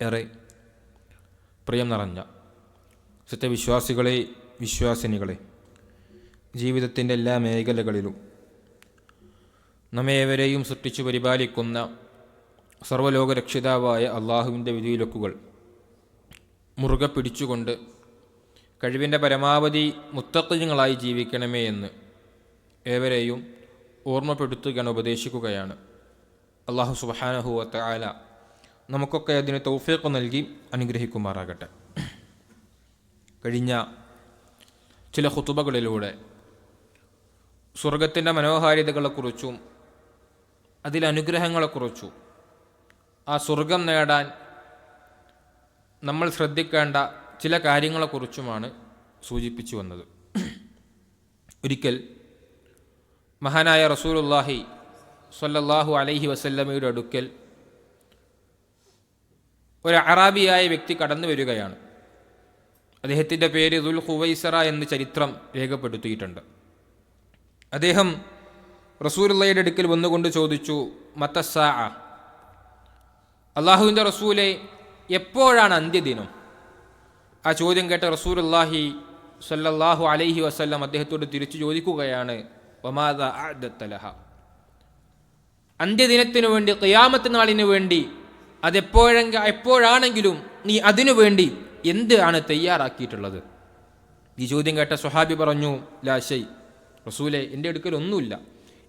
ഏറെ പ്രിയം നിറഞ്ഞ സത്യവിശ്വാസികളെ, വിശ്വാസിനികളെ, ജീവിതത്തിൻ്റെ എല്ലാ മേഖലകളിലും നമ്മേവരെയും സൃഷ്ടിച്ചു പരിപാലിക്കുന്ന സർവ്വലോകരക്ഷിതാവായ അള്ളാഹുവിൻ്റെ വിധിവിലക്കുകൾ മുറുകെ പിടിച്ചുകൊണ്ട് കഴിവിൻ്റെ പരമാവധി മുത്തഖീങ്ങളായി ജീവിക്കണമേ എന്ന് ഏവരെയും ഓർമ്മപ്പെടുത്തുകയാണ്, ഉപദേശിക്കുകയാണ്. അള്ളാഹു സുബ്ഹാനഹു വ തആല നമുക്കൊക്കെ അതിന് തൗഫീഖ് നൽകി അനുഗ്രഹിക്കുമാറാകട്ടെ. കഴിഞ്ഞ ചില ഖുതുബകളിലൂടെ സ്വർഗത്തിൻ്റെ മനോഹാരിതകളെക്കുറിച്ചും അതിലെ അനുഗ്രഹങ്ങളെക്കുറിച്ചും ആ സ്വർഗം നേടാൻ നമ്മൾ ശ്രദ്ധിക്കേണ്ട ചില കാര്യങ്ങളെക്കുറിച്ചുമാണ് സൂചിപ്പിച്ചു വന്നത്. ഒരിക്കൽ മഹാനായ റസൂലുള്ളാഹി സ്വല്ലല്ലാഹു അലൈഹി വസല്ലമയുടെ അടുക്കൽ ഒരു അറാബിയായ വ്യക്തി കടന്നു വരികയാണ്. അദ്ദേഹത്തിൻ്റെ പേര് ദുൽ ഖുവൈസറ എന്ന് ചരിത്രം രേഖപ്പെടുത്തിയിട്ടുണ്ട്. അദ്ദേഹം റസൂലുള്ളാഹിയുടെ അടുക്കൽ വന്നുകൊണ്ട് ചോദിച്ചു, മത്തസ്സാഅ, അള്ളാഹുവിൻ്റെ റസൂലെ, എപ്പോഴാണ് അന്ത്യദിനം? ആ ചോദ്യം കേട്ട റസൂലുള്ളാഹി സ്വല്ലല്ലാഹു അലൈഹി വസല്ലം അദ്ദേഹത്തോട് തിരിച്ചു ചോദിക്കുകയാണ്, വമാദാ അഅദത്ത ലഹ, അന്ത്യദിനത്തിനു വേണ്ടി, ഖിയാമത്ത് നാളിനു വേണ്ടി എപ്പോഴാണെങ്കിലും നീ അതിനു വേണ്ടി എന്ത് ആണ് തയ്യാറാക്കിയിട്ടുള്ളത്? ഈ ചോദ്യം കേട്ട സ്വഹാബി പറഞ്ഞു, ലാ ശൈ, റസൂലെ, എൻ്റെ അടുക്കൽ ഒന്നുമില്ല,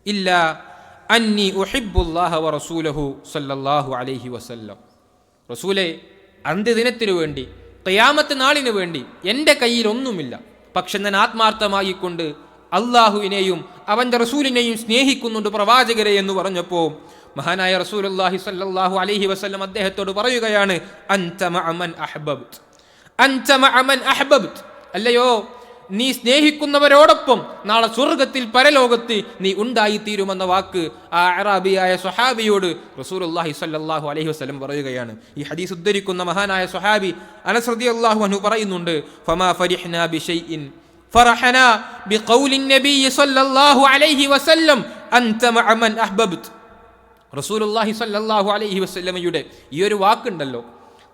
ഇല്ലാ അന്നി ഉഹിബ്ബുല്ലാഹ വ റസൂലഹു സല്ലല്ലാഹു അലൈഹി വസല്ലം. റസൂലെ, അന്ത്യദിനത്തിനു വേണ്ടി, ഖിയാമത്ത് നാളിനു വേണ്ടി എൻ്റെ കയ്യിൽ ഒന്നുമില്ല, പക്ഷെ ഞാൻ ആത്മാർത്ഥമായിക്കൊണ്ട് അള്ളാഹുവിനെയും അവൻ്റെ റസൂലിനെയും സ്നേഹിക്കുന്നുണ്ട്, പ്രവാചകരെ എന്ന് പറഞ്ഞപ്പോൾ മഹാനായ റസൂലുള്ളാഹി സ്വല്ലല്ലാഹു അലൈഹി വസല്ലം അദ്ദേഹത്തോട് പറയുകയാണ്, അൻത മഅ മൻ അഹ്ബബ്ത, അൻത മഅ മൻ അഹ്ബബ്ത, അല്ലയോ, നീ സ്നേഹിക്കുന്നവരോടൊപ്പം നാളെ സ്വർഗത്തിൽ, പരലോകത്ത് നീ ഉണ്ടായിത്തീരുമെന്ന വാക്ക് ആ അറാബിയായ സ്വഹാബിയോട് റസൂലുള്ളാഹി സ്വല്ലല്ലാഹു അലൈഹി വസല്ലം പറയുകയാണ്. ഈ ഹദീസ് ഉദ്ധരിക്കുന്ന മഹാനായ സ്വഹാബി അനസ് റളിയല്ലാഹു അൻഹു പറയുന്നുണ്ട്, ഫമാ ഫരിഹ്നാ ബിശൈഇൻ ഫറഹനാ ബിഖൗലി നബി സ്വല്ലല്ലാഹു അലൈഹി വസല്ലം അൻത മഅ മൻ അഹ്ബബ്ത. റസൂലുള്ളാഹി സ്വല്ലല്ലാഹു അലൈഹി വസല്ലമയുടെ ഈ ഒരു വാക്കുണ്ടല്ലോ,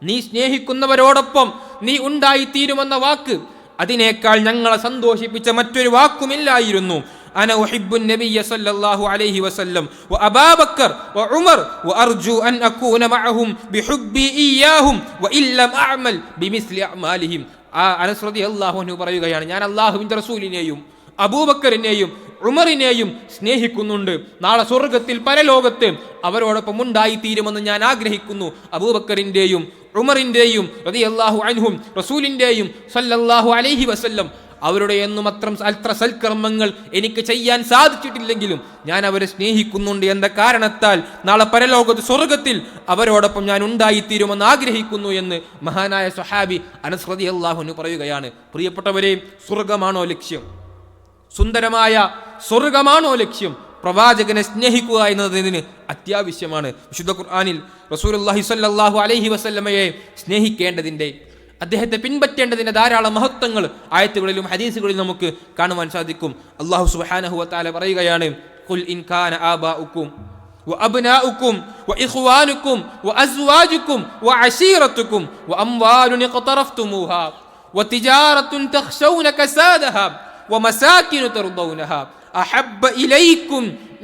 നീ സ്നേഹിക്കുന്നവരോടൊപ്പം നീ ഉണ്ടായിത്തീരുമെന്ന വാക്ക്, അതിനേക്കാൾ ഞങ്ങളെ സന്തോഷിപ്പിച്ച മറ്റൊരു വാക്കുമില്ലായിരുന്നു. അന ഉഹിബ്ബുൻ നബിയ്യ സ്വല്ലല്ലാഹു അലൈഹി വസല്ലം വ അബൂബക്കർ വ ഉമർ വ അർജു അൻ അകൂന മഅഹും ബിഹുബ്ബി ഇയ്യാഹും വ ഇല്ലം അഅമൽ ബിമിസ്ലി അഅമാലിഹിം. ആ അനസ് റളിയല്ലാഹു അൻഹു പറയുകയാണ്, ഞാൻ അല്ലാഹുവിൻ്റെ റസൂലിനെയും അബൂബക്കറിനെയും ഉമറിനെയും സ്നേഹിക്കുന്നുണ്ട്. നാളെ സ്വർഗത്തിൽ, പരലോകത്ത് അവരോടൊപ്പം ഉണ്ടായിത്തീരുമെന്ന് ഞാൻ ആഗ്രഹിക്കുന്നു. അബൂബക്കറിൻ്റെയും ഉമറിൻ്റെയും റളിയല്ലാഹു അൻഹും റസൂലിൻ്റെയും സല്ലല്ലാഹു അലൈഹി വസല്ലം അവരുടെ എന്നും അത്ര സൽക്കർമ്മങ്ങൾ എനിക്ക് ചെയ്യാൻ സാധിച്ചിട്ടില്ലെങ്കിലും ഞാൻ അവരെ സ്നേഹിക്കുന്നുണ്ട് എന്ന കാരണത്താൽ നാളെ പരലോകത്ത്, സ്വർഗത്തിൽ അവരോടൊപ്പം ഞാൻ ഉണ്ടായിത്തീരുമെന്ന് ആഗ്രഹിക്കുന്നു എന്ന് മഹാനായ സ്വഹാബി അനസ് റളിയല്ലാഹു അൻഹു പറയുകയാണ്. പ്രിയപ്പെട്ടവരെ, സ്വർഗമാണോ ലക്ഷ്യം? സുന്ദരമായ സ്വർഗമാണോ ലക്ഷ്യം? പ്രവാചകനെ സ്നേഹിക്കുക എന്നതിന് അത്യാവശ്യമാണ്. വിശുദ്ധ ഖുർആനിൽ റസൂലുള്ളാഹി സ്വല്ലല്ലാഹു അലൈഹി വസല്ലമയെ സ്നേഹിക്കേണ്ടതിൻ്റെ, അദ്ദേഹത്തെ പിൻപറ്റേണ്ടതിൻ്റെ ധാരാളം മഹത്വങ്ങൾ ആയത്തുകളിലും ഹദീസുകളിലും നമുക്ക് കാണുവാൻ സാധിക്കും. അല്ലാഹു സുബ്ഹാനഹു വ തആല പറയുകയാണ്, ഖുൽ ഇൻ കാന ആബാഉക്കും വ അബ്നാഉക്കും വ ഇഖ്വാനുക്കും വ അസ്വാജുക്കും വ അശീറത്തുക്കും വ അംവാലുൻ ഇഖ്തറഫ്തുമൂഹാ വ തിജാറത്തുൻ തഖ്ശൗന കസാദഹാ വ മസാകിനു തർദൗനഹാ അഹബ്ബ ഇലൈക്കും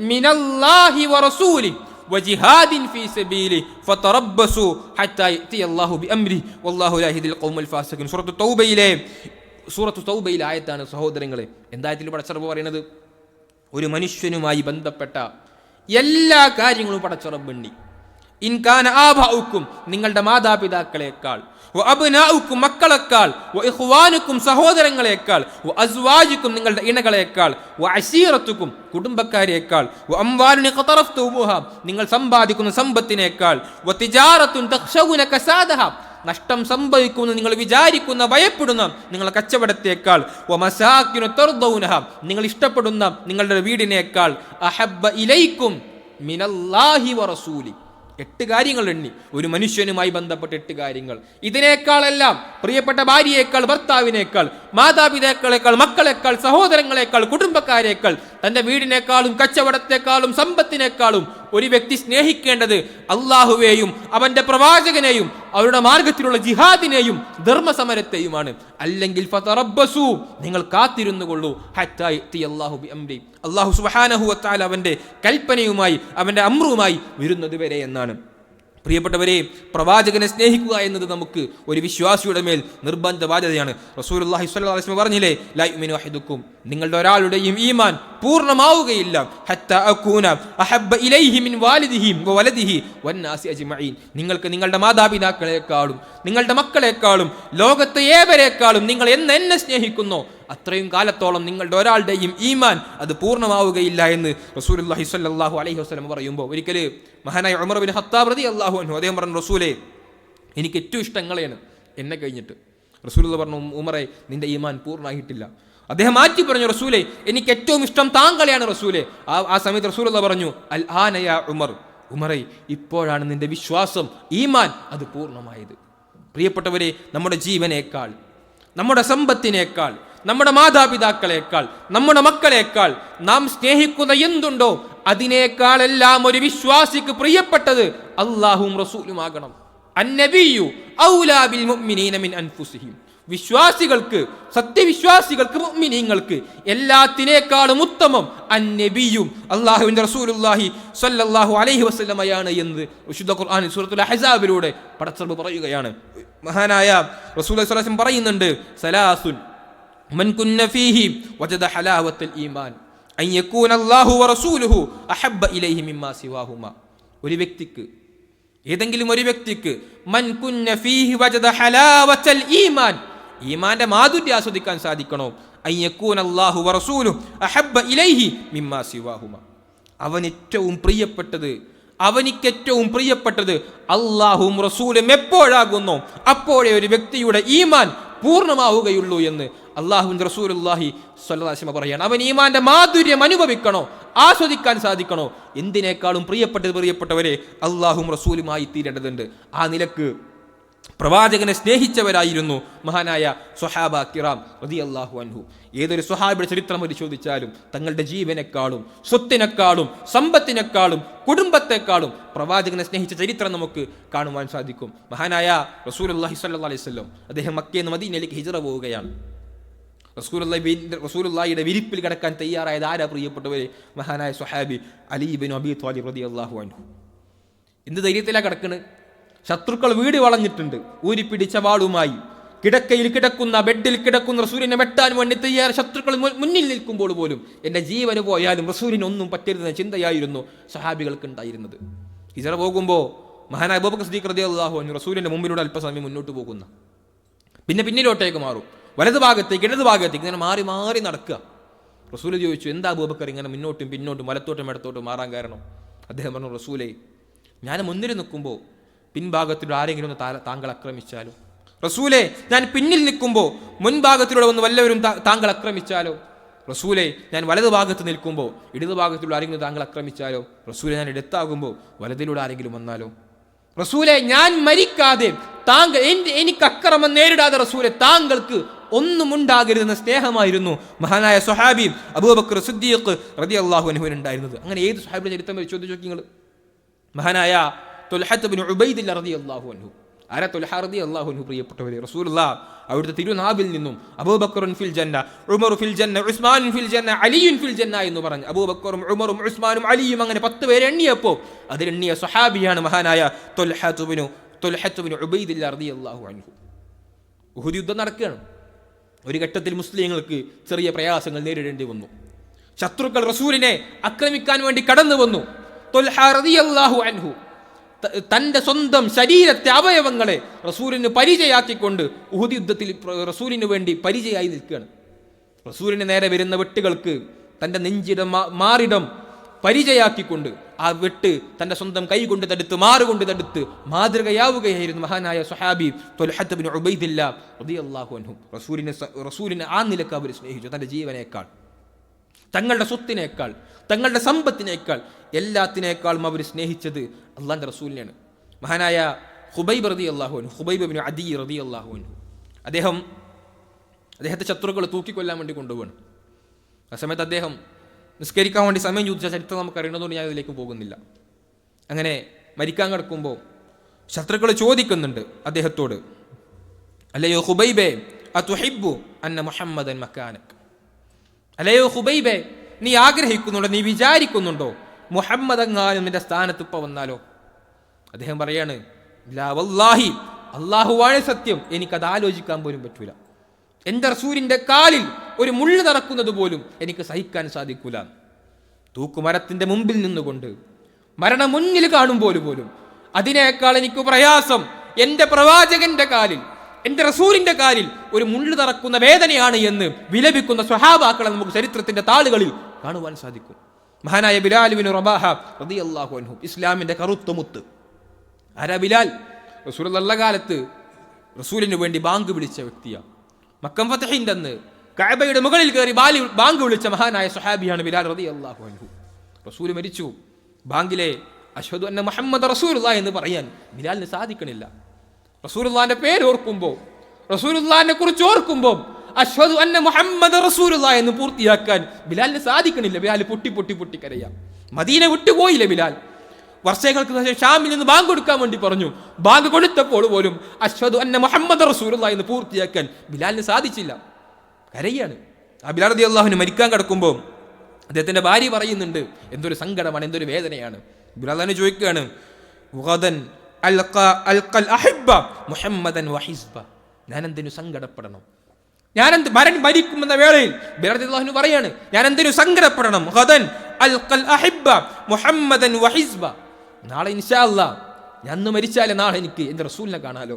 മിനല്ലാഹി വ റസൂലിഹി വജിഹാദിൻ ഫീ സബീലിഹി ഫതറബ്ബസു ഹത്താ യഅതിയല്ലാഹു ബിഅംരിഹി വല്ലാഹു ലാ യഹ്ദിൽ ഖൗമൽ ഫാസിഖീൻ. സൂറത്തു തൗബയിലെ ആയത്താണ് സഹോദരങ്ങളെ. എന്തായത്തിൽ പടച്ചറബ് പറയുന്നത്? ഒരു മനുഷ്യനുമായി ബന്ധപ്പെട്ട എല്ലാ കാര്യങ്ങളും പടച്ചറബ് എണ്ണി. ഇൻ കാന ആബാഉക്കും, നിങ്ങളുടെ മാതാപിതാക്കളെക്കാൾ, വ അബ്നാഉക്കും, മക്കളെക്കാൾ, വ ഇഖ്വാനുക്കും, സഹോദരങ്ങളെക്കാൾ, വ അസ്വാജുക്കും, നിങ്ങളുടെ ഇണകളെക്കാൾ, വ അശീറത്തുക്കും, കുടുംബക്കാരെക്കാൾ, വ അംവാലുൻ ഇഖ്തറഫ്തുമൂഹാ, നിങ്ങൾ സമ്പാദിക്കുന്ന സമ്പത്തിനേക്കാൾ, വ തിജാറത്തുൻ തഖ്ശൗന കസാദഹാ, നഷ്ടം സംഭവിക്കുമെന്ന് നിങ്ങൾ വിചാരിക്കുന്ന, ഭയപ്പെടുന്ന നിങ്ങളുടെ കച്ചവടത്തേക്കാൾ, വ മസാകിനു തർദൗനഹാ, നിങ്ങൾ ഇഷ്ടപ്പെടുന്ന നിങ്ങളുടെ വീടിനേക്കാൾ, അഹബ്ബ ഇലൈക്കും മിനല്ലാഹി വ റസൂലി. 8 കാര്യങ്ങൾ എണ്ണി. ഒരു മനുഷ്യനുമായി ബന്ധപ്പെട്ട 8 കാര്യങ്ങൾ. ഇതിനേക്കാളെല്ലാം പ്രിയപ്പെട്ട ഭാര്യയേക്കാൾ, ഭർത്താവിനേക്കാൾ, മാതാപിതാക്കളെക്കാൾ, മക്കളെക്കാൾ, സഹോദരങ്ങളെക്കാൾ, കുടുംബക്കാരേക്കാൾ തൻ്റെ വീടിനേക്കാളും കച്ചവടത്തെക്കാളും സമ്പത്തിനേക്കാളും ഒരു വ്യക്തി സ്നേഹിക്കേണ്ടത് അള്ളാഹുവേയും അവൻ്റെ പ്രവാചകനെയും അവരുടെ മാർഗത്തിലുള്ള ജിഹാദിനെയും ധർമ്മസമരത്തെയുമാണ്. അല്ലെങ്കിൽ ഫതറബ്ബസു, നിങ്ങൾ കാത്തിരുന്നു കൊള്ളൂ, ഹത്താ യഅതി അല്ലാഹു ബിഅംരി, അള്ളാഹു സുബ്ഹാനഹു വ തആല അവൻ്റെ കൽപ്പനയുമായി അവൻ്റെ അമ്രുമായി വരുന്നത് വരെ എന്നാണ്. പ്രിയപ്പെട്ടവരെ, പ്രവാചകനെ സ്നേഹിക്കുക എന്നത് നമുക്ക് ഒരു വിശ്വാസിയുടെ മേൽ നിർബന്ധ ബാധ്യതയാണ്. റസൂലുള്ളാഹി സ്വല്ലല്ലാഹു അലൈഹി വസല്ലം പറഞ്ഞില്ലേ, ലാ യുമിനു അഹദുക്കും, നിങ്ങളുടെ ഒരാളുടെയും ഈമാൻ പൂർണ്ണമാവുകയില്ല ഹത്താ അകൂന അഹബ്ബ ഇലൈഹി മിൻ വാലിദിഹി വ വലദിഹി വന്നാസി അജ്മഈൻ, നിങ്ങൾക്ക് നിങ്ങളുടെ മാതാപിതാക്കളെക്കാളും നിങ്ങളുടെ മക്കളെക്കാളും ലോകത്തെ ഏവരെക്കാളും നിങ്ങൾ എന്നെ സ്നേഹിക്കുന്നോ അത്രയും കാലത്തോളം നിങ്ങളുടെ ഒരാളുടെയും ഈമാൻ അത് പൂർണ്ണമാവുകയില്ല എന്ന് റസൂലുള്ളാഹി സ്വല്ലല്ലാഹു അലൈഹി വസല്ലം പറയുമ്പോൾ, ഒരിക്കൽ മഹാനായ ഉമർ ബിൻ ഖത്താബ് റളിയല്ലാഹു അൻഹു അദ്ദേഹം പറഞ്ഞു, റസൂലേ, എനിക്ക് ഏറ്റവും ഇഷ്ടം നിങ്ങളെയാണ് എന്നെ കഴിഞ്ഞിട്ട്. റസൂലുള്ളാഹി പറഞ്ഞു, ഉമറെ, നിന്റെ ഈമാൻ പൂർണ്ണമായിട്ടില്ല. അദ്ദേഹം മാറ്റി പറഞ്ഞു, റസൂലേ, എനിക്ക് ഏറ്റവും ഇഷ്ടം താങ്കളെയാണ് റസൂലേ. ആ സമയത്ത് റസൂലുള്ളാഹി പറഞ്ഞു, അൽ ആന യാ ഉമർ, ഉമറെ, ഇപ്പോഴാണ് നിന്റെ വിശ്വാസം ഈമാൻ അത് പൂർണ്ണമായത്. പ്രിയപ്പെട്ടവരെ, നമ്മുടെ ജീവനേക്കാൾ, നമ്മുടെ സമ്പത്തിനേക്കാൾ, നമ്മുടെ മാതാപിതാക്കളെക്കാൾ, നമ്മുടെ മക്കളെക്കാൾ നാം സ്നേഹിക്കുന്ന എന്തുണ്ടോ അതിനേക്കാളെല്ലാം ഒരു വിശ്വാസിക്ക് പ്രിയപ്പെട്ടത് അല്ലാഹുവും റസൂലുമാകണം. അന്നബിയു ഔലാ ബിൽ മുഅ്മിനീന മിൻ അൻഫുസിഹിം, വിശ്വാസികൾക്ക്, സത്യവിശ്വാസികൾക്ക്, മുഅ്മിനീങ്ങൾക്ക് എല്ലാത്തിനേക്കാളും ഉത്തമം അന്നബിയും അല്ലാഹുവിന്റെ റസൂലുള്ളാഹി സ്വല്ലല്ലാഹു അലൈഹി വസല്ലമയാണ് എന്ന് വിശുദ്ധ ഖുർആനിൽ സൂറത്തുൽ അഹ്സാബിലൂടെ പടച്ചറബ് പറയുകയാണ്. മഹാനായ റസൂലുള്ളാഹി സ്വല്ലല്ലാഹു അലൈഹി വസല്ലം പറയുന്നുണ്ട്, സലാസുൻ മൻ കുന്ന ഫീഹി വജദ ഹലാവത്തുൽ ഈമാൻ അൻ യകൂന അല്ലാഹു വറസൂലുഹു അഹബ്ബ ഇലൈഹി മിമ്മാ സിവാഹുമാ. ഒരു വ്യക്തിക്ക്, ഏതെങ്കിലും ഒരു വ്യക്തിക്ക്, മൻ കുന്ന ഫീഹി വജദ ഹലാവത്തുൽ ഈമാൻ, ഈമാന്റെ മാധുര്യം ആസ്വദിക്കാൻ സാധിക്കണോ, അൻ യകൂന അല്ലാഹു വറസൂലുഹു അഹബ്ബ ഇലൈഹി മിമ്മാ സിവാഹുമാ, അവനിക്കേറ്റവും പ്രിയപ്പെട്ടത് അല്ലാഹുവും റസൂലും എപ്പോഴാകുന്നോ അപ്പോഴേ ഒരു വ്യക്തിയുടെ ഈമാൻ പൂർണ്ണമാവുകയുള്ളൂ എന്ന് അല്ലാഹുവിന്റെ റസൂലുള്ളാഹി സ്വല്ലല്ലാഹു അലൈഹി വസല്ലം പറയാണ്. അവൻ ഈമാന്റെ മാധുര്യം അനുഭവിക്കണോ, ആസ്വദിക്കാൻ സാധിക്കണോ, എന്തിനേക്കാളും പ്രിയപ്പെട്ടവരെ അല്ലാഹുവും റസൂലുമായി തീരേണ്ടതുണ്ട്. ആ നിലക്ക് പ്രവാചകനെ സ്നേഹിച്ചവരായിരുന്നു മഹാനായ സ്വഹാബ കിറാം റളിയല്ലാഹു അൻഹു. ഏതൊരു സ്വഹാബിയുടെ ചരിത്രം പരിശോധിച്ചാലും തങ്ങളുടെ ജീവനേക്കാളും സ്വത്തിനേക്കാളും സമ്പത്തിനേക്കാളും കുടുംബത്തെക്കാളും പ്രവാചകനെ സ്നേഹിച്ച ചരിത്രം നമുക്ക് കാണുവാൻ സാധിക്കും. മഹാനായ റസൂലുള്ളാഹി സ്വല്ലല്ലാഹു അലൈഹി വസല്ലം അദ്ദേഹം മക്കയിൽ നിന്ന് മദീനയിലേക്ക് ഹിജ്റ പോവുകയാണ്. റസൂലുള്ളാഹിയുടെ വിരിപ്പിൽ കിടക്കാൻ തയ്യാറായത് ആരാ പ്രിയപ്പെട്ടവരെ? മഹാനായ സ്വഹാബി അലി ഇബ്നു അബീ ത്വാലിബ് റളിയല്ലാഹു അൻഹു. എന്ത് ധൈര്യത്തിലാണ് കിടക്കുന്നത്? ശത്രുക്കൾ വീട് വളഞ്ഞിട്ടുണ്ട്. ഊരിപ്പിടിച്ച വാളുമായി കിടക്കയിൽ കിടക്കുന്ന, ബെഡിൽ കിടക്കുന്ന റസൂലിനെ വെട്ടാൻ വേണ്ടി തയ്യാർ ശത്രുക്കൾ മുന്നിൽ നിൽക്കുമ്പോൾ പോലും എൻ്റെ ജീവന് പോയാലും റസൂലിനൊന്നും പറ്റരുതെന്ന ചിന്തയായിരുന്നു സഹാബികൾക്ക് ഉണ്ടായിരുന്നത്. ഹിജ്റ പോകുമ്പോൾ മഹാനായ അബൂബക്കർ സിദ്ദീഖ് റളിയല്ലാഹു അൻഹു റസൂലിൻ്റെ മുമ്പിലൂടെ അല്പസമയം മുന്നോട്ട് പോകുന്ന, പിന്നെ പിന്നിലോട്ടേക്ക് മാറും, വലതു ഭാഗത്തേക്ക് ഇടതു ഭാഗത്തേക്ക് ഇങ്ങനെ മാറി മാറി നടക്കുക. റസൂൽ ചോദിച്ചു, എന്താ അബൂബക്കർ ഇങ്ങനെ മുന്നോട്ടും പിന്നോട്ടും വലത്തോട്ടും ഇടത്തോട്ടും മാറാൻ കാരണം? അദ്ദേഹം പറഞ്ഞു, റസൂലേ, ഞാൻ മുന്നിൽ നിൽക്കുമ്പോൾ പിൻഭാഗത്തിലൂടെ ആരെങ്കിലും ഒന്ന് താങ്കൾ ആക്രമിച്ചാലോ? റസൂലേ, ഞാൻ പിന്നിൽ നിൽക്കുമ്പോൾ മുൻഭാഗത്തിലൂടെ ഒന്ന് വല്ലവരും താങ്കൾ ആക്രമിച്ചാലോ? റസൂലേ, ഞാൻ വലതു ഭാഗത്ത് നിൽക്കുമ്പോൾ ഇടതു ഭാഗത്തിലൂടെ ആരെങ്കിലും താങ്കൾ ആക്രമിച്ചാലോ? റസൂലേ, ഞാൻ ഇടത്താകുമ്പോൾ വലതിലൂടെ ആരെങ്കിലും വന്നാലോ? റസൂലേ, ഞാൻ മരിക്കാതെ താങ്കൾ എനിക്ക് അക്രമം നേരിടാതെ റസൂലെ താങ്കൾക്ക് ഒന്നും ഉണ്ടാകരുതെന്ന സ്നേഹമായിരുന്നു മഹാനായ സ്വഹാബി അബൂബക്കർ സിദ്ദീഖ് റളിയല്ലാഹു അൻഹുവിന് ഉണ്ടായിരുന്നത്. അങ്ങനെ ഏത് സ്വഹാബിയുടെ ചരിത്രം പരിശോധിച്ച് നോക്കി നിങ്ങൾ. മഹാനായ തുൽഹത്ത് ഇബ്നു ഉബൈദില്ല റളിയല്ലാഹു അൻഹു. ആരാ തുൽഹ റളിയല്ലാഹു അൻഹു? പ്രിയപ്പെട്ടവരെ, റസൂലുള്ളാഹ് അവിടുത്തെ തിരുനാവിൽ നിന്നും അബൂബക്കറുൻ ഫിൽ ജന്ന, ഉമറു ഫിൽ ജന്ന, ഉസ്മാനുൻ ഫിൽ ജന്ന, അലിയുൻ ഫിൽ ജന്ന എന്ന് പറഞ്ഞു. അബൂബക്കറും ഉമറും ഉസ്മാനും അലിയും അങ്ങനെ 10 പേരെ എണ്ണിയപ്പോൾ അതിലെണ്ണിയ സ്വഹാബിയാണ് മഹാനായ തുൽഹത്ത് ഇബ്നു ഉബൈദില്ല റളിയല്ലാഹു അൻഹു. ഉഹുദ് യുദ്ധം നടക്കുകയാണ്. ഒരു ഘട്ടത്തിൽ മുസ്ലിങ്ങൾക്ക് ചെറിയ പ്രയാസങ്ങൾ നേരിടേണ്ടി വന്നു. ശത്രുക്കൾ റസൂലിനെ ആക്രമിക്കാൻ വേണ്ടി കടന്നു വന്നു. തുൽഹ റളിയല്ലാഹു അൻഹു തൻ്റെ സ്വന്തം ശരീരത്തെ അവയവങ്ങളെ റസൂലിന് പരിചയാക്കിക്കൊണ്ട് ഉഹുദ് യുദ്ധത്തിൽ റസൂലിന് വേണ്ടി പരിചയമായി നിൽക്കുകയാണ്. റസൂലിന് നേരെ വരുന്ന വെട്ടുകൾക്ക് തൻ്റെ നെഞ്ചിടം മാറിടം പരിചയാക്കിക്കൊണ്ട് ആ വെട്ട് തൻ്റെ സ്വന്തം കൈ കൊണ്ട് തടുത്ത് മാറുകൊണ്ട് തടുത്ത് മാതൃകയാവുകയായിരുന്നു മഹാനായ സ്വഹാബി തുൽഹത്ത് ഇബ്നു ഉബൈദില്ല റളിയല്ലാഹു അൻഹു. റസൂലിനെ ആ നിലക്ക് അവർ സ്നേഹിച്ചു. തൻ്റെ ജീവനേക്കാൾ, തങ്ങളുടെ സ്വത്തിനേക്കാൾ, തങ്ങളുടെ സമ്പത്തിനേക്കാൾ, എല്ലാത്തിനേക്കാളും അവർ സ്നേഹിച്ചത് അള്ളാന്റെ റസൂലിനെയാണ്. മഹാനായ ഖുബൈബ് റളിയല്ലാഹു അൻഹു, ഖുബൈബ് ഇബ്നു അദി റളിയല്ലാഹു അൻഹു, അദ്ദേഹത്തെ ശത്രുക്കൾ തൂക്കിക്കൊല്ലാൻ വേണ്ടി കൊണ്ടുപോകണം. ആ സമയത്ത് അദ്ദേഹം നിസ്കരിക്കാൻ വേണ്ടി സമയം ചോദിച്ച ചരിത്രം നമുക്ക് അറിയണതുകൊണ്ട് ഞാൻ ഇതിലേക്ക് പോകുന്നില്ല. അങ്ങനെ മരിക്കാൻ കിടക്കുമ്പോൾ ശത്രുക്കൾ ചോദിക്കുന്നുണ്ട് അദ്ദേഹത്തോട്, അല്ലയോ ഖുബൈബേ അതുഹിബ്ബു അന്ന മുഹമ്മദൻ മക്കാനക്, അല്ലയോ ഖുബൈബേ നീ ആഗ്രഹിക്കുന്നുണ്ടോ, നീ വിചാരിക്കുന്നുണ്ടോ മുഹമ്മദ് എങ്ങാനും നിന്റെ സ്ഥാനത്ത് ഇപ്പം വന്നാലോ? അദ്ദേഹം പറയാണ്, ലാ വല്ലാഹി, അള്ളാഹുവാണ് സത്യം, എനിക്കത് ആലോചിക്കാൻ പോലും പറ്റൂല. എൻ്റെ റസൂലിൻ്റെ കാലിൽ ഒരു മുള്ള് തറക്കുന്നത് പോലും എനിക്ക് സഹിക്കാൻ സാധിക്കൂല. തൂക്കുമരത്തിൻ്റെ മുമ്പിൽ നിന്നുകൊണ്ട് മരണം മുന്നിൽ കാണുമ്പോൾ പോലും അതിനേക്കാൾ എനിക്ക് പ്രയാസം എൻ്റെ പ്രവാചകന്റെ കാലിൽ, എൻ്റെ റസൂലിൻ്റെ കാലിൽ ഒരു മുള്ള് തറക്കുന്ന വേദനയാണ് എന്ന് വിലപിക്കുന്ന സ്വഹാബാക്കളെ നമുക്ക് ചരിത്രത്തിൻ്റെ താളുകളിൽ കാണുവാൻ സാധിക്കും. മഹാനായ ബിലാൽ ഇബ്നു റബാഹ റളിയല്ലാഹു അൻഹു, ഇസ്ലാമിൻ്റെ കറുത്ത മുത്ത്. ആരാ ബിലാൽ? റസൂലുള്ളാഹിയുടെ കാലത്ത് റസൂലിന് വേണ്ടി ബാങ്ക് വിളിച്ച വ്യക്തിയാണ്. മക്കം ഫതഹിന്റെ അന്ന് കഅബയുടെ മുകളിൽ കയറി ബാങ്ക് വിളിച്ച മഹാനായ സ്വഹാബിയാണ് ബിലാൽ റളിയല്ലാഹു അൻഹു. റസൂൽ മരിച്ചു. ബാങ്കിലെ അഷ്ഹദു അന്ന മുഹമ്മദ് റസൂലുള്ളാഹി എന്ന് പറയാൻ ബിലാലിന് സാധിക്കണില്ല. റസൂലുള്ളാഹിന്റെ പേര് ഓർക്കുമ്പോൾ, റസൂലുള്ളാഹിനെ കുറിച്ച് ഓർക്കുമ്പോൾ അഷ്ഹദു അന്ന മുഹമ്മദ് റസൂലുള്ളാഹി എന്ന് പൂർത്തിയാക്കാൻ ബിലാലിന് സാധിക്കണില്ല. ബിലാൽ പൊട്ടി പൊട്ടി പൊട്ടി കരയാം. മദീന വിട്ടുപോയില്ല ബിലാൽ. വർഷങ്ങൾക്ക് ശേഷം ഷാമിൽ നിന്ന് ബാങ്ക് കൊടുക്കാൻ വേണ്ടി പറഞ്ഞു. ബാങ്ക് കൊടുത്തപ്പോൾ പോലും അഷ്ഹദു അന്ന മുഹമ്മദ് റസൂലുള്ളാഹി എന്ന് പൂർത്തിയാക്കാൻ ബിലാലിന് സാധിച്ചില്ല. കരയാണ്. ആ ബിലാൽ റളിയല്ലാഹു അൻഹു മരിക്കാൻ കിടക്കുമ്പോൾ അദ്ദേഹത്തിന്റെ ഭാര്യ പറയുന്നുണ്ട്, എന്തൊരു സങ്കടമാണ്, എന്തൊരു വേദനയാണ്. ബിലാൽ തന്നെ ചോദിക്കുകയാണ്, ഞാൻ എന്തിനു സങ്കടപ്പെടണം? ഞാനെന്ത് മരിക്കുമെന്ന വേളയിൽ ബിലാൽ റളിയല്ലാഹു അൻഹു പറയാണ്, ഞാൻ എന്തിനു സങ്കടപ്പെടണം? നാളെ ഇൻഷാ അല്ലാഹ് ഞാൻ ഒന്ന് മരിച്ചാലേ നാളെ എനിക്ക് എൻ്റെ റസൂലിനെ കാണാലോ,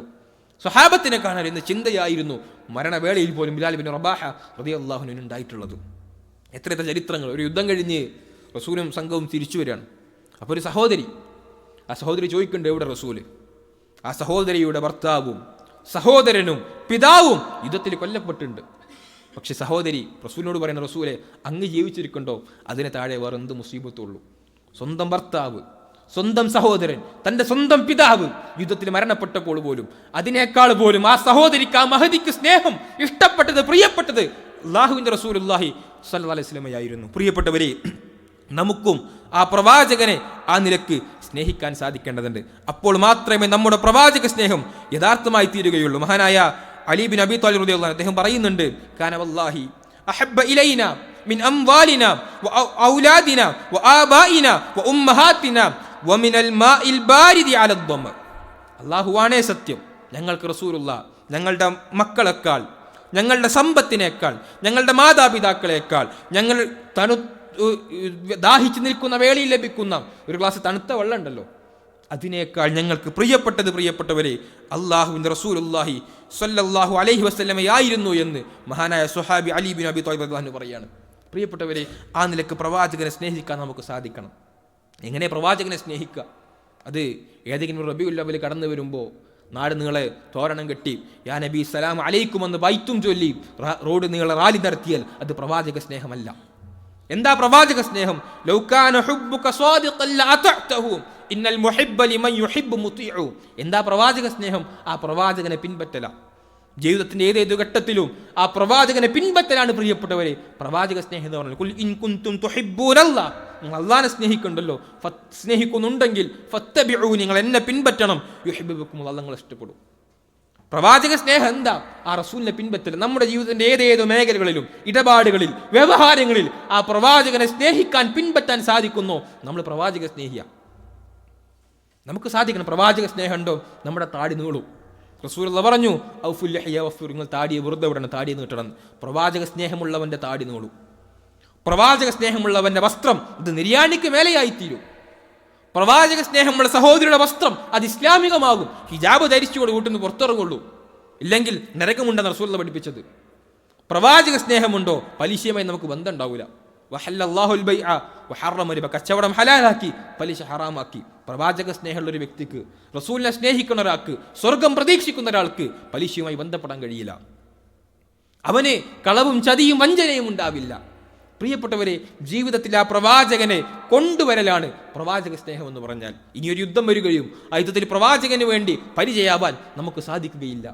സ്വഹാബത്തിനെ കാണാലോ എന്ന ചിന്തയായിരുന്നു മരണവേളയിൽ പോലും ബിലാൽ ഇബ്നു റബാഹ റളിയല്ലാഹു അൻഹു ഉണ്ടായിട്ടുള്ളത്. എത്ര ചരിത്രങ്ങൾ. ഒരു യുദ്ധം കഴിഞ്ഞ് റസൂലും സംഘവും തിരിച്ചു വരികയാണ്. അപ്പോൾ ഒരു സഹോദരി, ആ സഹോദരി ചോദിക്കുന്നുണ്ട്, എവിടെ റസൂല്? ആ സഹോദരിയുടെ ഭർത്താവും സഹോദരനും പിതാവും യുദ്ധത്തിൽ കൊല്ലപ്പെട്ടിട്ടുണ്ട്. പക്ഷെ സഹോദരി റസൂലിനോട് പറയുന്ന, റസൂലെ അങ്ങ് ജീവിച്ചിരിക്കണ്ടോ, അതിന് താഴെ വേറെ എന്ത് മുസീബത്തുള്ളൂ? സ്വന്തം ഭർത്താവ്, സ്വന്തം സഹോദരൻ, തൻ്റെ സ്വന്തം പിതാവ് യുദ്ധത്തിൽ മരണപ്പെട്ടപ്പോൾ പോലും അതിനേക്കാൾ പോലും ആ സഹോദരിക്ക്, ആ മഹദിക്ക് സ്നേഹം, ഇഷ്ടപ്പെട്ടത്, പ്രിയപ്പെട്ടത് അല്ലാഹുവിൻ്റെ റസൂലുള്ളാഹി സ്വല്ലല്ലാഹു അലൈഹി വസല്ലമയായിരുന്നു. പ്രിയപ്പെട്ടവരെ, നമുക്കും ആ പ്രവാചകനെ ആ നിലക്ക് സ്നേഹിക്കാൻ സാധിക്കേണ്ടതുണ്ട്. അപ്പോൾ മാത്രമേ നമ്മുടെ പ്രവാചക സ്നേഹം യഥാർത്ഥമായി തീരുകയുള്ളൂ. മഹാനായ അലി ബിൻ അബി ത്വാലിബ് റളിയല്ലാഹു അൻഹു അദ്ദേഹം പറയുന്നുണ്ട്, കാന വല്ലാഹി അഹബ്ബ ഇലൈനാ മിൻ അംവാലിനാ വ ഔലാദിനാ വ ആബായിനാ വ ഉമ്മഹാത്തിനാ വ മിനൽ മാഇൽ ബാരിദി അല ദമ. അല്ലാഹുവാണേ സത്യം, ഞങ്ങൾക്ക് റസൂലുള്ളാഹ് ഞങ്ങളുടെ മക്കളെക്കാൾ, ഞങ്ങളുടെ സമ്പത്തിനേക്കാൾ, ഞങ്ങളുടെ മാതാപിതാക്കളെക്കാൾ, ഞങ്ങൾ ദാഹിച്ചു നിൽക്കുന്ന വേളയിൽ ലഭിക്കുന്ന ഒരു ഗ്ലാസ് തണുത്ത വെള്ളം ഉണ്ടല്ലോ, അതിനേക്കാൾ ഞങ്ങൾക്ക് പ്രിയപ്പെട്ടത്, പ്രിയപ്പെട്ടവരെ, അല്ലാഹുവിൻ്റെ റസൂലുള്ളാഹി സ്വല്ലല്ലാഹു അലൈഹി വസല്ലമയായിരുന്നു എന്ന് മഹാനായ സ്വഹാബി അലി ബിൻ അബി ത്വാലിബ് റളിയല്ലാഹു അൻഹു പറയാണ്. പ്രിയപ്പെട്ടവരെ, ആ നിലക്ക് പ്രവാചകനെ സ്നേഹിക്കാൻ നമുക്ക് സാധിക്കണം. എങ്ങനെ പ്രവാചകനെ സ്നേഹിക്കുക? അത് ഏതെങ്കിലും റബീഉൽ അവ്വൽ കടന്നു വരുമ്പോൾ നാട് നീളെ തോരണം കെട്ടി യാ നബി സലാം അലൈക്കും എന്ന് ബൈത്തും ചൊല്ലി റോഡ് നീളെ റാലി നടത്തിയാൽ അത് പ്രവാചക സ്നേഹമല്ല. എന്താ പ്രവാചക സ്നേഹം? ലൗ കാന ഹുബ്ബുക സ്വാദിഖൻ ലഅതഅതഹു ഇന്നൽ മുഹിബ്ബ ലിമൻ യുഹിബ്ബു മുതിഉ. എന്താ പ്രവാചക സ്നേഹം? ആ പ്രവാചകനെ പിൻപറ്റല. ജീവിതത്തിന്റെ ഏതേത് ഘട്ടത്തിലും ആ പ്രവാചകനെ പിൻപറ്റലാണ് പ്രിയപ്പെട്ടവരെ പ്രവാചക സ്നേഹം എന്ന് പറഞ്ഞാൽ. ഖുൽ ഇൻ കുൻതും തുഹിബ്ബൂനല്ലാഹ്, നിങ്ങൾ അല്ലാഹുവിനെ സ്നേഹിക്കുന്നുണ്ടല്ലോ, സ്നേഹിക്കുന്നുണ്ടെങ്കിൽ ഫത്തബിഉ, നിങ്ങൾ എന്നെ പിൻപറ്റണം, യുഹിബ്ബുക്കും, അല്ലാഹു നിങ്ങളെ ഇഷ്ടപ്പെടും. പ്രവാചക സ്നേഹം എന്താ? ആ റസൂലിനെ പിൻപറ്റൽ. നമ്മുടെ ജീവിതത്തിന്റെ ഏതേതോ മേഖലകളിലും ഇടപാടുകളിൽ വ്യവഹാരങ്ങളിൽ ആ പ്രവാചകനെ സ്നേഹിക്കാൻ പിൻപറ്റാൻ സാധിക്കുന്നോ നമ്മൾ പ്രവാചക സ്നേഹിയ. നമുക്ക് സാധിക്കണം. പ്രവാചക സ്നേഹം ഉണ്ടോ? നമ്മുടെ താടി നീളും. റസൂലുള്ളാഹി പറഞ്ഞു, ഔഫുൽ ലഹ്യ വഫ്ഫിർ, നിങ്ങൾ താടിയെ വെറുതെ വിടണം, താടി നീട്ടണം. പ്രവാചക സ്നേഹമുള്ളവന്റെ താടി നീളും. പ്രവാചക സ്നേഹമുള്ളവന്റെ വസ്ത്രം ഇത് നിര്യാണിക്ക് മേലെയായിത്തീരും. പ്രവാചക സ്നേഹമുള്ള സഹോദരിയുടെ വസ്ത്രം അത് ഇസ്ലാമികമാകും. ഹിജാബ് ധരിച്ചുകൊണ്ട് വീട്ടിൽ നിന്ന് പുറത്തിറങ്ങുള്ളൂ, ഇല്ലെങ്കിൽ നരകമുണ്ടെന്ന് റസൂലുള്ളാഹി പഠിപ്പിച്ചത്. പ്രവാചക സ്നേഹമുണ്ടോ? പലിശയുമായി നമുക്ക് ബന്ധം ഉണ്ടാവില്ല. വഹല്ലല്ലാഹുൽ ബൈഅ വഹറമ റിബ, കച്ചവടം ഹലാലാക്കി പലിശ ഹറാമാക്കി. പ്രവാചക സ്നേഹമുള്ള ഒരു വ്യക്തിക്ക്, റസൂലിനെ സ്നേഹിക്കുന്ന ഒരാൾക്ക്, സ്വർഗം പ്രതീക്ഷിക്കുന്ന ഒരാൾക്ക് പലിശയുമായി ബന്ധപ്പെടാൻ കഴിയില്ല. അവന് കളവും ചതിയും വഞ്ചനയും ഉണ്ടാവില്ല. പ്രിയപ്പെട്ടവരെ, ജീവിതത്തിൽ ആ പ്രവാചകനെ കൊണ്ടുവരലാണ് പ്രവാചക സ്നേഹം എന്ന് പറഞ്ഞാൽ. ഇനിയൊരു യുദ്ധം വരികയും ആ യുദ്ധത്തിൽ പ്രവാചകന് വേണ്ടി പരിചയാവാൻ നമുക്ക് സാധിക്കുകയില്ല.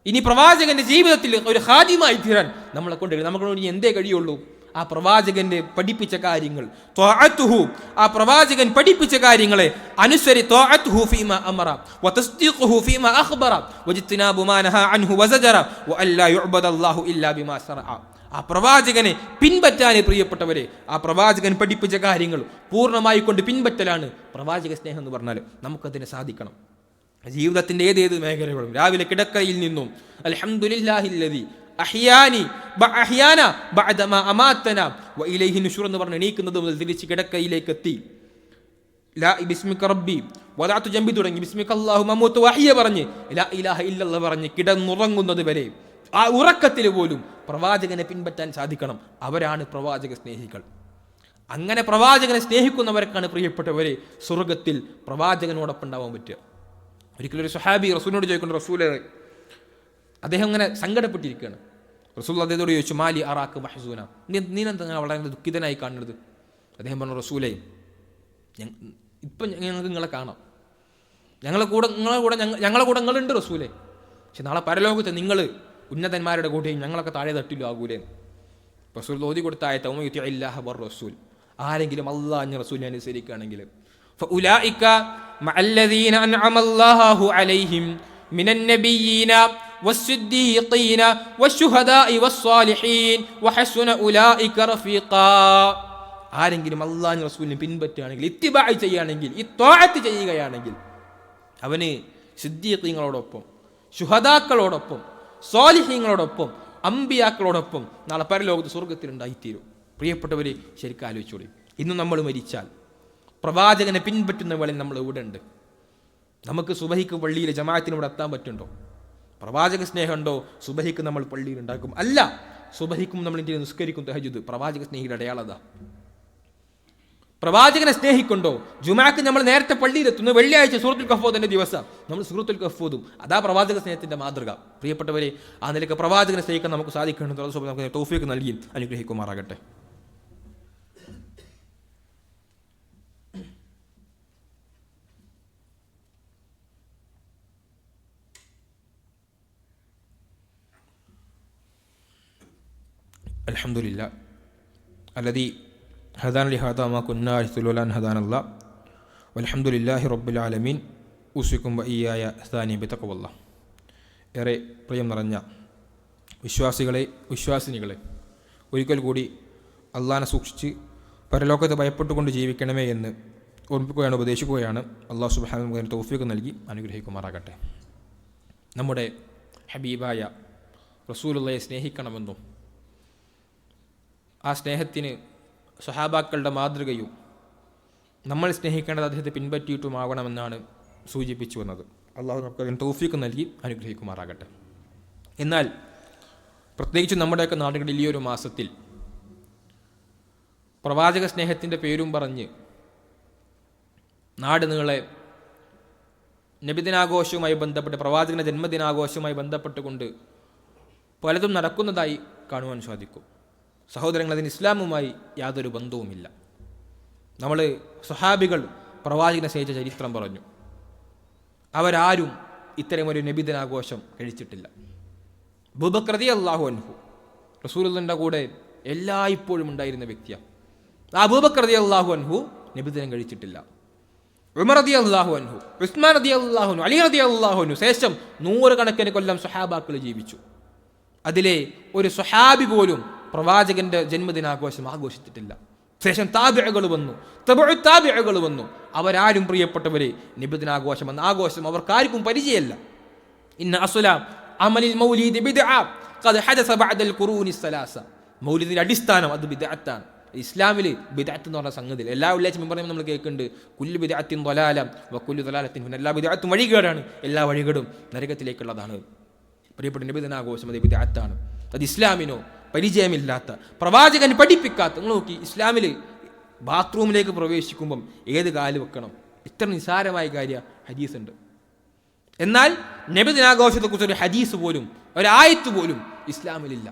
ഇനി പ്രവാചകന്റെ ജീവിതത്തിൽ ഒരു ഹാദിമായി തീരാൻ നമ്മളെ കൊണ്ട് ഇനി എന്തേ കഴിയുള്ളൂ? ആ പ്രവാചകന്റെ പഠിപ്പിച്ച കാര്യങ്ങൾ, ത്വഅതുഹു ആ പ്രവാചകൻ പഠിപ്പിച്ച കാര്യങ്ങളെ അനുസരി, ത്വഅതുഹു ഫീമാ അമറ വതസ്ദീഖുഹു ഫീമാ അഖ്ബറ വജ്തിനാബു മാ നഹാ അൻഹു വസജറ വഅല്ലാ യുഅബദല്ലാഹു ഇല്ലാ ബിമാ ശറഅ. ആ പ്രവാചകനെ പ്രിയപ്പെട്ടവരെ, ആ പ്രവാചകൻ പഠിപ്പിച്ച കാര്യങ്ങൾ പൂർണ്ണമായി കൊണ്ട് പിൻപറ്റലാണ് പ്രവാചക സ്നേഹം എന്ന് പറഞ്ഞാൽ. നമുക്കതിനെ സാധിക്കണം. ജീവിതത്തിൻ്റെ ഏതേത് മേഖലകളും രാവിലെ കിടക്കയിൽ നിന്നും അൽഹംദുലില്ലാഹില്ലദി അഹ്യാന ബഅദമാ അമാതന വഇലൈഹി നുശൂർ എന്ന് പറഞ്ഞ് എണീക്കുന്നത് മുതൽ തിരിച്ച് കിടക്കയിലേക്ക് എത്തി ലാ ബിസ്മിക റബ്ബി വദഅതു ജംബി തുടങ്ങി ബിസ്മിക അല്ലാഹുമ്മ അമൂതു വഹ്യ പറഞ്ഞ് ലാ ഇലാഹ ഇല്ലല്ലാഹ് പറഞ്ഞ് കിടന്നുറങ്ങുന്നത് വരെ ആ ഉറക്കത്തിൽ പോലും പ്രവാചകനെ പിൻപറ്റാൻ സാധിക്കണം. അവരാണ് പ്രവാചക സ്നേഹികൾ. അങ്ങനെ പ്രവാചകനെ സ്നേഹിക്കുന്നവർക്കാണ് പ്രിയപ്പെട്ടവരെ സ്വർഗത്തിൽ പ്രവാചകനോടൊപ്പം ഉണ്ടാവാൻ പറ്റുക. ഒരിക്കലും ഒരു സ്വഹാബി റസൂലിനോട് ചോദിക്കുന്നു, റസൂലെ, അദ്ദേഹം ഇങ്ങനെ സങ്കടപ്പെട്ടിരിക്കുകയാണ്. റസൂൽ അദ്ദേഹത്തോട് ചോദിച്ചു, മാലി അറാക്ക് മഹ്സൂന, നീനെന്താ വളരെ ദുഃഖിതനായി കാണുന്നത്? അദ്ദേഹം പറഞ്ഞു, റസൂലേ, ഇപ്പം ഞങ്ങൾക്ക് നിങ്ങളെ കാണാം, ഞങ്ങളെ കൂടെ നിങ്ങളുണ്ട് റസൂലേ, പക്ഷെ നാളെ പരലോകത്ത് നിങ്ങൾ ഉന്നതന്മാരുടെ കൂടെയും ഞങ്ങളൊക്കെ താഴെ തട്ടിലും ആകൂലേ. റസൂൽ ഓതി കൊടുത്ത ആയത്ത് ഇല്ലാഹ വർ റസൂൽ, ആരെങ്കിലും അല്ലാഹു റസൂലിനെ അനുസരിക്കുകയാണെങ്കിൽ ഫഉലൈക മഅല്ലദീന അൻഅമല്ലാഹു അലൈഹിം മിനൻ നബിയ്യീന വസ്സിദ്ദീഖീന വശുഹദാഇ വസ്സാലിഹീൻ വഹസുന ഉലൈക റഫീഖാ. ആരെങ്കിലും അല്ലാഹു റസൂലിനെ പിൻപറ്റുകയാണെങ്കിൽ, ഇത്തിബാഅ് ചെയ്യുകയാണെങ്കിൽ, ഇത്വാഅത്ത് ചെയ്യുകയാണെങ്കിൽ അവന് സിദ്ദീഖീങ്ങളോടൊപ്പം, ശുഹദാക്കളോടൊപ്പം, സ്വാലിഹീങ്ങളോടൊപ്പം, അമ്പിയാക്കളോടൊപ്പം നാളെ പരലോകത്ത് സ്വർഗത്തിലുണ്ടായിത്തീരും. പ്രിയപ്പെട്ടവരെ, ശരിക്കും ആലോചിച്ചോളി. ഇന്ന് നമ്മൾ മരിച്ചാൽ പ്രവാചകനെ പിൻപറ്റുന്ന വേളയിൽ നമ്മൾ ഇവിടെ ഉണ്ട്. നമുക്ക് സുബഹിക്ക് പള്ളിയിൽ ജമാഅത്തിന് ഇവിടെ എത്താൻ പറ്റുന്നുണ്ടോ? പ്രവാചക സ്നേഹമുണ്ടോ? സുബഹിക്ക് നമ്മൾ പള്ളിയിൽ ഉണ്ടാക്കും? അല്ല, സുബഹിക്കും നമ്മൾ ഇന്ത്യയിൽ നിസ്കരിക്കും തഹജ്ജുദ്. പ്രവാചക സ്നേഹിയുടെ അടയാളത. പ്രവാചകനെ സ്നേഹിക്കുണ്ടോ? ജുമാക്ക് നമ്മൾ നേരത്തെ പള്ളിയിലെത്തുന്നു. വെള്ളിയാഴ്ച സൂറത്തുൽ കഹ്ഫിന്റെ ദിവസം നമ്മൾ സൂറത്തുൽ കഹ്ഫ് ഓതും. അതാ പ്രവാചക സ്നേഹത്തിന്റെ മാതൃക. പ്രിയപ്പെട്ടവരെ, ആ നിലയ്ക്ക് പ്രവാചകനെ സ്നേഹിക്കാൻ നമുക്ക് സാധിക്കണം. നമുക്ക് തൗഫീഖ് നൽകി അനുഗ്രഹിക്കുമാറാകട്ടെ. അൽഹംദുലില്ലാ അല്ലദീ ഹദാന ലിഹാദാ മാ കുന്നാ നഹ്തദിയ ലൗലാ അൻ ഹദാനല്ലാഹ് വൽഹംദുലില്ലാഹി റബ്ബിൽ ആലമീൻ. ഉസിക്കും വഇയ്യായ സാനി ബിതഖ്വല്ലാഹ്. ഏറെ പ്രിയം നിറഞ്ഞ വിശ്വാസിനികളെ, ഒരിക്കൽ കൂടി അള്ളാഹനെ സൂക്ഷിച്ച് പരലോകത്തെ ഭയപ്പെട്ടുകൊണ്ട് ജീവിക്കണമേ എന്ന് ഓർമ്മിപ്പിക്കുകയാണ്, ഉപദേശിക്കുകയാണ്. അള്ളാഹു സുബ്ഹാനഹു വ തആല തൗഫീഖ് നൽകി അനുഗ്രഹിക്കുമാറാകട്ടെ. നമ്മുടെ ഹബീബായ റസൂലുള്ളാഹിയെ സ്നേഹിക്കണമെന്നും ആ സ്നേഹത്തിന് സ്വഹാബാക്കളുടെ മാതൃകയും നമ്മൾ സ്നേഹിക്കേണ്ടത് അദ്ദേഹത്തെ പിൻപറ്റിയിട്ടുമാകണമെന്നാണ് സൂചിപ്പിച്ചു വന്നത്. അള്ളാഹു നമുക്ക് അതിന് തൗഫീഖ് നൽകി അനുഗ്രഹിക്കുമാറാകട്ടെ. എന്നാൽ പ്രത്യേകിച്ച് നമ്മുടെയൊക്കെ നാടുകളിൽ ഈ ഒരു മാസത്തിൽ പ്രവാചക സ്നേഹത്തിൻ്റെ പേരും പറഞ്ഞ് നാട് നീളെ നബിദിനാഘോഷവുമായി ബന്ധപ്പെട്ട്, പ്രവാചകൻ്റെ ജന്മദിനാഘോഷവുമായി ബന്ധപ്പെട്ടുകൊണ്ട് പലതും നടക്കുന്നതായി കാണുവാൻ സാധിക്കും. സഹോദരങ്ങൾ, അതിന് ഇസ്ലാമുമായി യാതൊരു ബന്ധവുമില്ല. നമ്മൾ സ്വഹാബികൾ പ്രവാചകനെ സ്നേഹിച്ച ചരിത്രം പറഞ്ഞു. അവരാരും ഇത്തരമൊരു നബിദിനാഘോഷം കഴിച്ചിട്ടില്ല. അബൂബക്കർ റളിയല്ലാഹു അൻഹു റസൂലുള്ളാഹിന്റെ കൂടെ എല്ലായ്പ്പോഴും ഉണ്ടായിരുന്ന വ്യക്തിയാണ്. ആ അബൂബക്കർ റളിയല്ലാഹു അൻഹു നബിദിനം കഴിച്ചിട്ടില്ല. ഉമർ റളിയല്ലാഹു അൻഹു, ഉസ്മാൻ റളിയല്ലാഹു അൻഹു, അലി റളിയല്ലാഹു അൻഹു ശേഷം 100 കണക്കിന് കൊല്ലം സ്വഹാബാക്കൾ ജീവിച്ചു. അതിലെ ഒരു സ്വഹാബി പോലും പ്രവാചകന്റെ ജന്മദിനാഘോഷം ആഘോഷിച്ചിട്ടില്ല. ശേഷം താബിഉകൾ വന്നു, തബഉ താബിഉകൾ വന്നു. അവരാരും പ്രിയപ്പെട്ടവരെ നബിദിനാഘോഷം എന്ന ആഘോഷം അവർക്കാർക്കും പരിചയമല്ല. ഇന്ന അസ്ലാം അമലിൽ മൗലിദ് ബിദ്അ ഖദ് ഹദസ ബഅദൽ ഖുറൂനി സലാസ. മൗലിദിന്റെ അടിസ്ഥാനം അത് ബിദ്അത്താണ്. ഇസ്ലാമിൽ ബിദ്അത്ത് എന്ന് പറഞ്ഞ സംഗതി എല്ലാ വെള്ളിയാഴ്ചയും പറയുമ്പോൾ നമ്മൾ കേൾക്കുന്നുണ്ട്, കുല്ലു ബിദ്അത്തിൻ ളലാല വ കുല്ലു ളലാലത്തിൻ ഫിൻ. എല്ലാ ബിദ്അത്തും വഴികേടാണ്, എല്ലാ വഴികേടും നരകത്തിലേക്കുള്ളതാണ്. പ്രിയപ്പെട്ട നബിദിനാഘോഷം അത് ബിദ്അത്താണ്. അത് ഇസ്ലാമിനോ പരിചയമില്ലാത്ത, പ്രവാചകൻ പഠിപ്പിക്കാത്ത. നിങ്ങൾ നോക്കി, ഇസ്ലാമിൽ ബാത്റൂമിലേക്ക് പ്രവേശിക്കുമ്പം ഏത് കാല് വെക്കണം, ഇത്ര നിസ്സാരമായ കാര്യ ഹദീസ് ഉണ്ട്. എന്നാൽ നബിദിനാഘോഷത്തെക്കുറിച്ച് ഒരു ഹദീസ് പോലും, ഒരായത്ത് പോലും ഇസ്ലാമിലില്ല.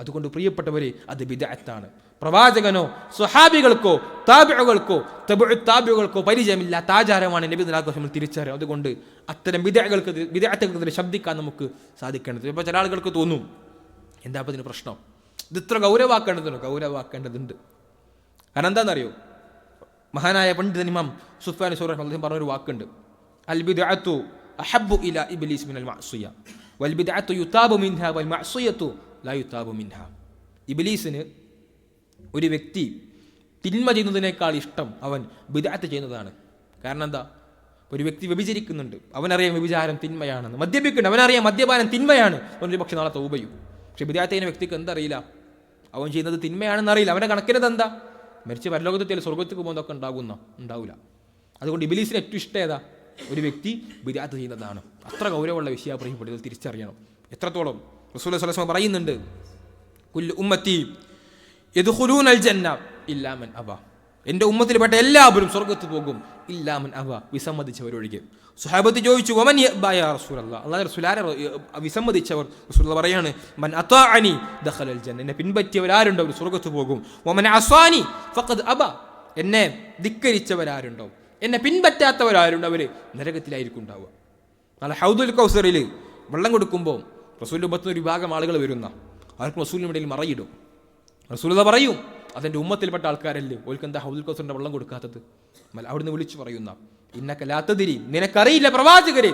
അതുകൊണ്ട് പ്രിയപ്പെട്ടവരെ, അത് ബിദ്അത്താണ്. പ്രവാചകനോ സ്വഹാബികൾക്കോ താബിഉകൾക്കോ തബഉ താബിഉകൾക്കോ പരിചയമില്ലാത്ത ആചാരമാണ് നബിദിനാഘോഷം തിരിച്ചറിയുക. അതുകൊണ്ട് അത്തരം ബിദ്അത്തുകൾക്കെതിരെ ശബ്ദിക്കാൻ നമുക്ക് സാധിക്കേണ്ടത്. ഇപ്പോൾ ചില ആളുകൾക്ക് തോന്നും, എന്താ അപ്പം ഇതിന് പ്രശ്നം, ഇതിത്ര ഗൗരവാക്കേണ്ടതുണ്ട്. കാരണം എന്താണെന്നറിയോ, മഹാനായ പണ്ഡിതൻ ഇമാം സുഫ്യാൻ സൗരി അദ്ദേഹം പറഞ്ഞൊരു വാക്കുണ്ട്, അൽ ബിദ്അത്തു അഹബ്ബു ഇലാ ഇബ്ലീസ് മിനൽ മഅസിയ വൽ ബിദ്അത്തു യുതാബു മിൻഹാ വൽ മഅസിയത്തു ലാ യുതാബു മിൻഹാ. ഇബ്ലീസിന് ഒരു വ്യക്തി തിന്മ ചെയ്യുന്നതിനേക്കാൾ ഇഷ്ടം അവൻ ബിദ്അത്ത് ചെയ്യുന്നതാണ്. കാരണം എന്താ, ഒരു വ്യക്തി വ്യഭിചരിക്കുന്നുണ്ട്, അവനറിയാം വ്യഭിചാരം തിന്മയാണെന്ന്. മദ്യപിക്കുന്നുണ്ട്, അവനറിയാം മദ്യപാനം തിന്മയാണ്, അവനൊരു പക്ഷെ നാളെ തൗബ ചെയ്യും. പക്ഷെ ബിദ്അത്ത് ചെയ്യുന്ന വ്യക്തിക്ക് എന്തറിയില്ല, അവൻ ചെയ്യുന്നത് തിന്മയാണെന്ന് അറിയില്ല. അവൻ്റെ കണക്കിനത് എന്താ, മരിച്ച് പരലോകത്തെത്തിയാൽ സ്വർഗത്തേക്ക് പോകുന്നതൊക്കെ ഉണ്ടാവില്ല. അതുകൊണ്ട് ഇബ്ലീസിന് ഏറ്റവും ഇഷ്ടം ഏതാ, ഒരു വ്യക്തി ബിദ്അത്ത് ചെയ്യുന്നതാണ്. അത്ര ഗൗരവമുള്ള വിഷയ പ്രിയപ്പെട്ടത് തിരിച്ചറിയണം. എത്രത്തോളം റസൂലുള്ളാഹി സ്വല്ലല്ലാഹു അലൈഹി വസല്ലം പറയുന്നുണ്ട്, കുല്ലു ഉമ്മത്തി യദ്ഖുലൂനൽ ജന്ന ഇല്ലാ മൻ അബാ, എൻ്റെ ഉമ്മത്തിൽപ്പെട്ട എല്ലാവരും സ്വർഗത്ത് പോകും, ഇല്ലാ മൻ അബാ, വിസമ്മതിച്ചവരൊഴികെ. സ്വഹാബത്ത് ചോദിച്ചു, വമൻ യഅബാ യാ റസൂലല്ലാഹ്, അല്ലാഹുവിന്റെ റസൂലാരെ വിസമ്മതിച്ചവർ? റസൂലുള്ളാഹി പറയാണ്, മൻ അതാഅനി ദഖലൽ ജന്ന, എന്നെ പിൻപറ്റിയവരാരുണ്ടോ അവർ സ്വർഗത്ത് പോകും. വമൻ അസാനി ഫഖദ് അബാ, എന്നെ ധിക്കരിച്ചവരാരുണ്ടോ, എന്നെ പിൻപറ്റാത്തവരാരുണ്ടോ, അവർ നരകത്തിലായിരിക്കും ഉണ്ടാവുക. നാളെ ഹൗദുൽ കൗസറിൽ വെള്ളം കൊടുക്കുമ്പോൾ റസൂലിന്റെ ഉമ്മത്തിന് ഒരു വിഭാഗം ആളുകൾ വരുന്ന, അവർക്ക് റസൂലിന്റെ ഇടയിൽ മറയിടും. റസൂലുള്ളാഹി പറയും, അതെൻ്റെ ഉമ്മത്തിൽപ്പെട്ട ആൾക്കാരല്ലേ, ഓൽക്ക് എന്താ ഹൗദുൽ കൗസറിന്റെ വെള്ളം കൊടുക്കാത്തത്? അവിടുന്ന് വിളിച്ചു പറയുന്ന, ഇന്നക ലാ തദ്രി, നിനക്കറിയില്ല പ്രവാചകരെ,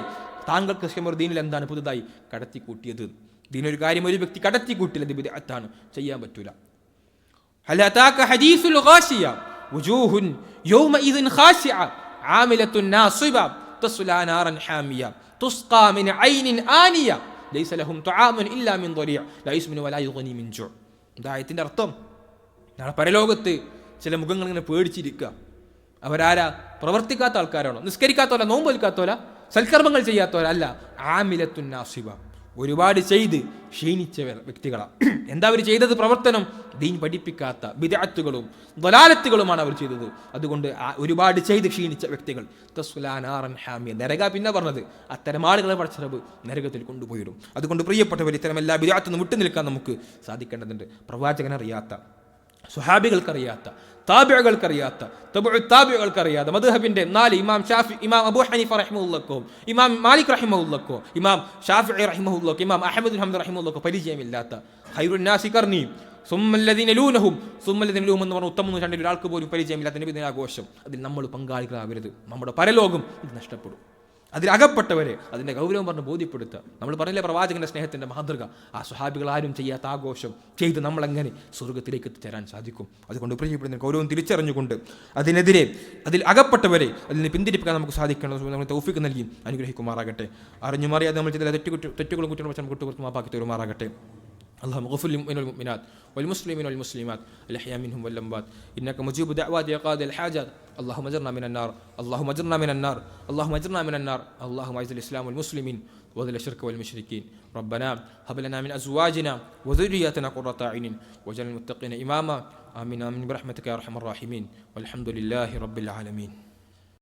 താങ്കൾക്ക് ദീനിൽ എന്താണ് പുതുതായി കടത്തിക്കൂട്ടിയത്. ദീനൊരു കാര്യം ഒരു വ്യക്തി കടത്തിക്കൂട്ടില്ല, ഇത് ബിദ്അത്താണ്, ചെയ്യാൻ പറ്റൂല. ഹൽ അതാക ഹദീസുൽ ഗാശിയ വുജൂഹുൻ യൗമഇദിൻ ഖാശിഅ ആമിലത്തുൻ നാസിബ തസ്ലാ നാറൻ ഹാമിയ തുസ്ഖാ മിൻ ഐനിൻ ആനിയ ലൈസ ലഹും തുആമുൻ ഇല്ലാ മിൻ ദരീഅ ലാ യുസ്മിനു വലാ യുഗ്നി മിൻ ജൂ. ഇതായതിൻ്റെ അർത്ഥം, നാളെ പരലോകത്ത് ചില മുഖങ്ങൾ ഇങ്ങനെ പേടിച്ചിരിക്കുക. അവരാരാ? പ്രവർത്തിക്കാത്ത ആൾക്കാരാണോ? നിസ്കരിക്കാത്തവല്ല, നോമ്പ് വെൽക്കാത്തവല്ല, സൽക്കർമ്മങ്ങൾ ചെയ്യാത്തവരല്ല. ആമിലത്തുൻ നാസിബ, ഒരുപാട് ചെയ്ത് ക്ഷീണിച്ച വ്യക്തികളാണ്. എന്താ അവർ ചെയ്തത്? പ്രവർത്തനം ദീൻ പഠിപ്പിക്കാത്ത ബിദ്അത്തുകളും ദലാലത്തുകളുമാണ് അവർ ചെയ്തത്. അതുകൊണ്ട് ഒരുപാട് ചെയ്ത് ക്ഷീണിച്ച വ്യക്തികൾ തസ്ലാ നാറൻ ഹാമിയ, നരക. പിന്നെ പറഞ്ഞത് അത്തരം ആളുകളെ പടച്ചറബ് നരകത്തിൽ കൊണ്ടുപോയിടും. അതുകൊണ്ട് പ്രിയപ്പെട്ടവർ, ഇത്തരം എല്ലാ ബിദ്അത്തും വിട്ടു നിൽക്കാൻ നമുക്ക് സാധിക്കേണ്ടതുണ്ട്. പ്രവാചകനറിയാത്ത, സ്വഹാബികൾക്കറിയാത്ത, താബിഉകൾക്കറിയാത്ത, തബഉ താബിഉകൾക്കറിയാത്ത മദ്ഹബിന്റെ 4 ഇമാം ഷാഫി, ഇമാം അബൂ ഹനീഫ റഹിമഹുല്ലാഹു, ഇമാം മാലിക് റഹിമഹുല്ലാഹു, ഇമാം ഷാഫിഈ റഹിമഹുല്ലാഹു, ഇമാം അഹ്മദ് ബിൻ ഹംദ് റഹിമഹുല്ലാഹു പരിചയമില്ലാത്ത ഖൈറുൻ നാസി ഖർനി സുമ്മല്ലദീന ലൂനഹും സുമ്മല്ലദീന എന്ന് പറഞ്ഞ ഉത്തമ നൂറ്റാണ്ടിൽ ഒരാൾക്ക് പോലും പരിചയമില്ലാത്ത നബി ദിനാഘോഷം, അതിൽ നമ്മൾ പങ്കാളികളാവരുത്. നമ്മുടെ പരലോകം ഇത് നഷ്ടപ്പെടും. അതിലകപ്പെട്ടവരെ അതിൻ്റെ ഗൗരവം പറഞ്ഞ് ബോധ്യപ്പെടുത്തുക. നമ്മൾ പറഞ്ഞില്ലേ പ്രവാചകന്റെ സ്നേഹത്തിൻ്റെ മാതൃക, ആ സ്വഹാബികൾ ആരും ചെയ്യാത്ത ആഘോഷം ചെയ്ത് നമ്മളെങ്ങനെ സ്വർഗത്തിലേക്ക് എത്തിച്ചേരാൻ സാധിക്കും? അതുകൊണ്ട് പ്രിയപ്പെടുന്ന ഗൗരവം തിരിച്ചറിഞ്ഞുകൊണ്ട് അതിനെതിരെ, അതിൽ അകപ്പെട്ടവരെ അതിൽ നിന്ന് പിന്തിരിപ്പിക്കാൻ നമുക്ക് സാധിക്കണം. നമ്മൾ തൗഫീഖ് നൽകി അനുഗ്രഹിക്കുമാറാകട്ടെ. അറിഞ്ഞുമാറിയാതെ നമ്മൾ ചെയ്ത തെറ്റുകളും കുറ്റങ്ങളും വെച്ച് നമുക്ക് കുറിച്ച് മാപ്പാക്കി തരുമാറാകട്ടെ. اللهم اغفر للمؤمنين والمؤمنات والمسلمين والمسلمات الأحياء منهم والأموات إنك مجيب دعوات يا قاضي الحاجات. اللهم اجرنا من النار، اللهم اجرنا من النار، اللهم اجرنا من النار. اللهم اعز الإسلام والمسلمين وذل الشرك والمشركين. ربنا هب لنا من أزواجنا وذرياتنا قرة أعين واجعل المتقين إماما. آمين آمين برحمتك يا أرحم الراحمين والحمد لله رب العالمين.